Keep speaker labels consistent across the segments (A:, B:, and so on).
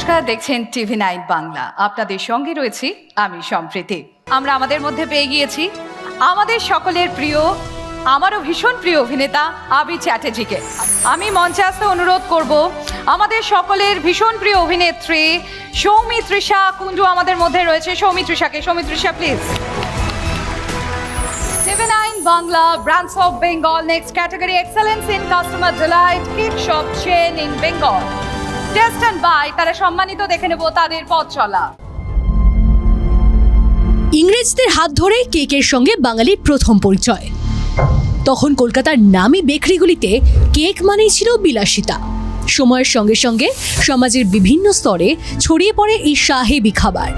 A: নমস্কার, দেখছেন TV9 বাংলা। আপনাদের সঙ্গে রয়েছি আমি সম্প্রীতি। আমরা আমাদের মধ্যে পেয়ে গিয়েছি আমাদের সকলের প্রিয়, আমারও ভীষণ প্রিয় অভিনেতা আবির চ্যাটার্জিকে। আমি মঞ্চে আসতে অনুরোধ করব আমাদের সকলের ভীষণ প্রিয় অভিনেত্রী সৌমিত্রিষা কুণ্ডু আমাদের মধ্যে রয়েছে। Soumitrisha please. TV9 Bangla, Brands of Bengal, next category, excellence in customer delight, cake shop chain in Bengal. Test and buy, তারা সম্মানিত, দেখে নেব তাদের পথ চলা।
B: ইংরেজদের হাত ধরে কেকের সঙ্গে বাঙালির প্রথম পরিচয়। তখন কলকাতার নামী বেকারিগুলিতে কেক মানেই ছিল বিলাসিতা। সময়ের সঙ্গে সঙ্গে সমাজের বিভিন্ন স্তরে ছড়িয়ে পড়ে এই সাহেবি খাবার।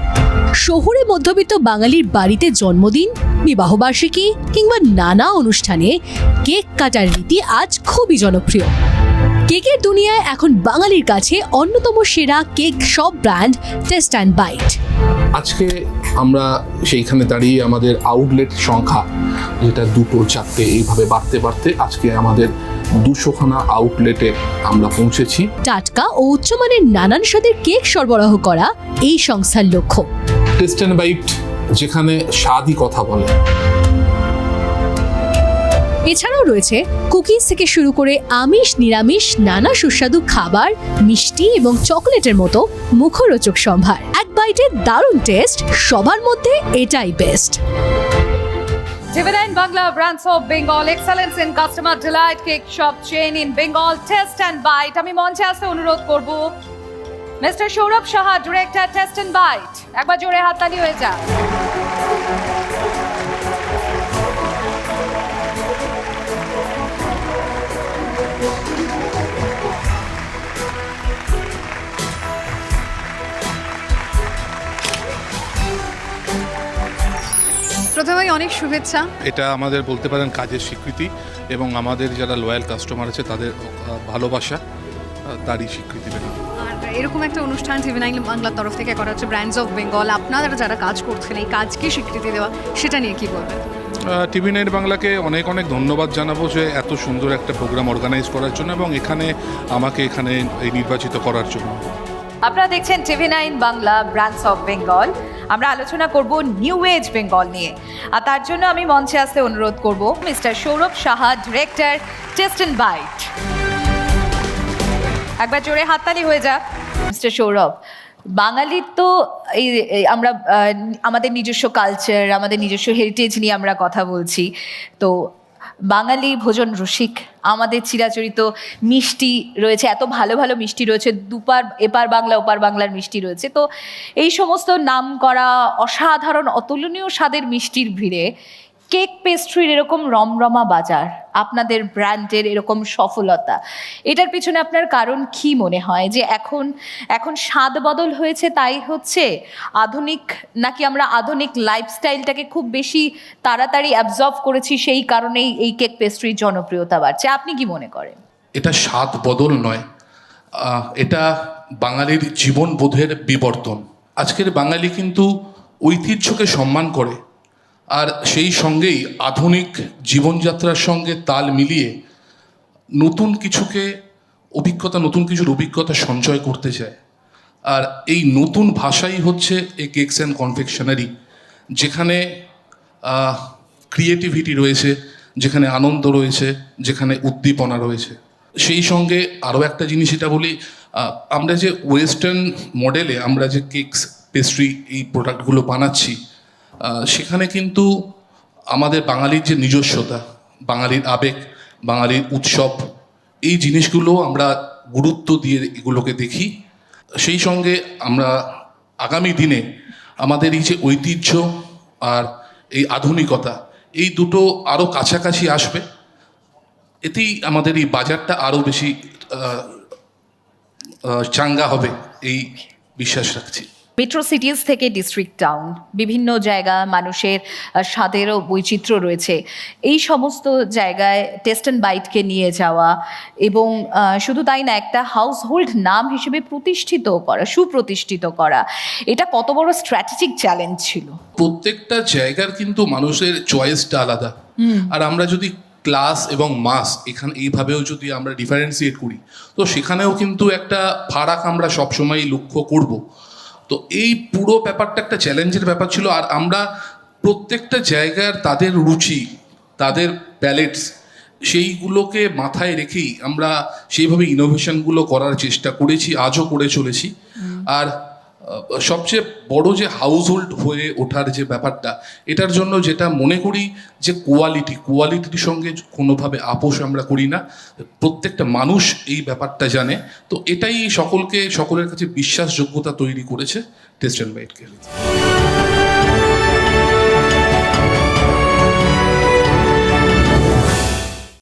B: শহুরে মধ্যবিত্ত বাঙালির বাড়িতে জন্মদিন, বিবাহবার্ষিকী কিংবা নানা অনুষ্ঠানে কেক কাটার রীতি আজ খুবই জনপ্রিয়। কেকের দুনিয়ায় এখন বাঙালির কাছে অন্যতম সেরা cake shop brand Taste and Bite.
C: আজকে আমরা সেইখানে দাঁড়িয়ে আমাদের আউটলেট সংখ্যা যেটা 2-4 এইভাবে বাড়তে আজকে আমাদের 200খানা আউটলেটে আমরা পৌঁছেছি।
B: টাটকা ও উচ্চমানের নানান স্বাদের কেক সরবরাহ করা এই সংস্থার লক্ষ্য।
C: টেস্ট অ্যান্ড বাইট যেখানে স্বাদই কথা বলে।
B: এছাড়াও রয়েছে কুকিজ থেকে শুরু করে আমিষ নিরামিষ নানা সুস্বাদু খাবার, মিষ্টি এবং চকোলেটের মতো মুখরোচক সম্ভার। এক বাইটের দারুণ টেস্ট, সবার মধ্যে এটাই best.
A: TV9 Bangla, Brands of Bengal, excellence in customer delight, cake shop chain in Bengal, test and bite. আমি মঞ্চে আসতে অনুরোধ করব mister Sourav Saha, director Taste and Bite. একবার জোরে হাততালি হয়ে যা।
D: প্রথমেই অনেক শুভেচ্ছা।
E: এটা আমাদের বলতে পারেন কাজের স্বীকৃতি এবং আমাদের যারা লয়াল কাস্টমার আছে তাদের ভালোবাসা, তারই স্বীকৃতি পেলাম।
D: আর এরকম একটা অনুষ্ঠান TV9 বাংলার তরফ থেকে করা হচ্ছে, ব্র্যান্ডস অফ বেঙ্গল। আপনারা যারা কাজ করছেন এই কাজকে স্বীকৃতি দেওয়া, সেটা নিয়ে কি বলবেন?
E: TV9 বাংলাকে অনেক ধন্যবাদ জানাবো যে এত সুন্দর একটা প্রোগ্রাম অর্গানাইজ করার জন্য এবং আমাকে এখানে নির্বাচিত করার জন্য।
A: আপনারা দেখছেন TV9 Bangla, brands of Bengal. আমরা আলোচনা করব নিউ এজ বেঙ্গল নিয়ে, আর তার জন্য আমি মঞ্চে আসতে অনুরোধ করব mister Sourav Saha, director Taste and Bite. একবার জোরে হাততালি হয়ে যাক। মিস্টার সৌরভ, বাঙালির তো আমরা আমাদের নিজস্ব কালচার, আমাদের নিজস্ব হেরিটেজ নিয়ে আমরা কথা বলছি। তো বাঙালি ভোজন রসিক, আমাদের চিরাচরিত মিষ্টি রয়েছে, এত ভালো ভালো মিষ্টি রয়েছে, এপার বাংলা ওপার বাংলার মিষ্টি রয়েছে। তো এই সমস্ত নাম করা অসাধারণ অতুলনীয় স্বাদের মিষ্টির ভিড়ে কেক পেস্ট্রির এরকম রমরমা বাজার, আপনাদের ব্র্যান্ডের এরকম সফলতা, এটার পিছনে আপনার কারণ কি মনে হয়? যে এখন স্বাদ বদল হয়েছে তাই হচ্ছে আধুনিক, নাকি আমরা আধুনিক লাইফস্টাইলটাকে খুব বেশি তাড়াতাড়ি অ্যাবজর্ব করেছি সেই কারণেই এই কেক পেস্ট্রির জনপ্রিয়তা বাড়ছে? আপনি কি মনে করেন?
F: এটা স্বাদ বদল নয়, এটা বাঙালির জীবনবোধের বিবর্তন। আজকের বাঙালি কিন্তু ঐতিহ্যকে সম্মান করে, আর সেই সঙ্গেই আধুনিক জীবনযাত্রার সঙ্গে তাল মিলিয়ে নতুন কিছুর অভিজ্ঞতা সঞ্চয় করতে চায়। আর এই নতুন ভাষাই হচ্ছে এই কেকস অ্যান্ড কনফেকশনারি, যেখানে ক্রিয়েটিভিটি রয়েছে, যেখানে আনন্দ রয়েছে, যেখানে উদ্দীপনা রয়েছে। সেই সঙ্গে আরও একটা জিনিস এটা বলি, আমরা যে ওয়েস্টার্ন মডেলে আমরা যে কেকস পেস্ট্রি এই প্রোডাক্টগুলো বানাচ্ছি, সেখানে কিন্তু আমাদের বাঙালির যে নিজস্বতা, বাঙালির আবেগ, বাঙালির উৎসব, এই জিনিসগুলো আমরা গুরুত্ব দিয়ে এগুলোকে দেখি। সেই সঙ্গে আমরা আগামী দিনে আমাদের এই যে ঐতিহ্য আর এই আধুনিকতা, এই দুটো আরও কাছাকাছি আসবে। এতেই আমাদের এই বাজারটা আরও বেশি চাঙ্গা হবে, এই বিশ্বাস রাখছি।
A: মেট্রো সিটিজ থেকে ডিস্ট্রিক্ট টাউন, বিভিন্ন জায়গা মানুষের স্বাদেরও বৈচিত্র্য রয়েছে। এই সমস্ত জায়গায় টেস্ট অ্যান্ড বাইটকে নিয়ে যাওয়া এবং শুধু তাই না, একটা হাউসহোল্ড নাম হিসেবে সুপ্রতিষ্ঠিত করা, এটা কত বড় স্ট্র্যাটেজিক চ্যালেঞ্জ ছিল?
F: প্রত্যেকটা জায়গার কিন্তু মানুষের চয়েসটা আলাদা। আর আমরা যদি ক্লাস এবং মাস এখানে এইভাবেও যদি আমরা ডিফারেন্সিয়েট করি, তো সেখানেও কিন্তু একটা ফারাক আমরা সবসময়ই লক্ষ্য করব। তো এই পুরো ব্যাপারটা একটা চ্যালেঞ্জের ব্যাপার ছিল। আর আমরা প্রত্যেকটা জায়গার তাদের রুচি, তাদের প্যালেটস, সেইগুলোকে মাথায় রেখেই আমরা সেইভাবে ইনোভেশনগুলো করার চেষ্টা করেছি, আজও করে চলেছি। আর সবচেয়ে বড় যে হাউসহোল্ড হয়ে ওঠার যে ব্যাপারটা, এটার জন্য যেটা মনে করি যে কোয়ালিটির সঙ্গে কোনোভাবে আপোষ আমরা করি না। প্রত্যেকটা মানুষ এই ব্যাপারটা জানে। তো এটাই সকলের কাছে বিশ্বাসযোগ্যতা তৈরি করেছে টেস্ট অ্যান্ড বাইটকে।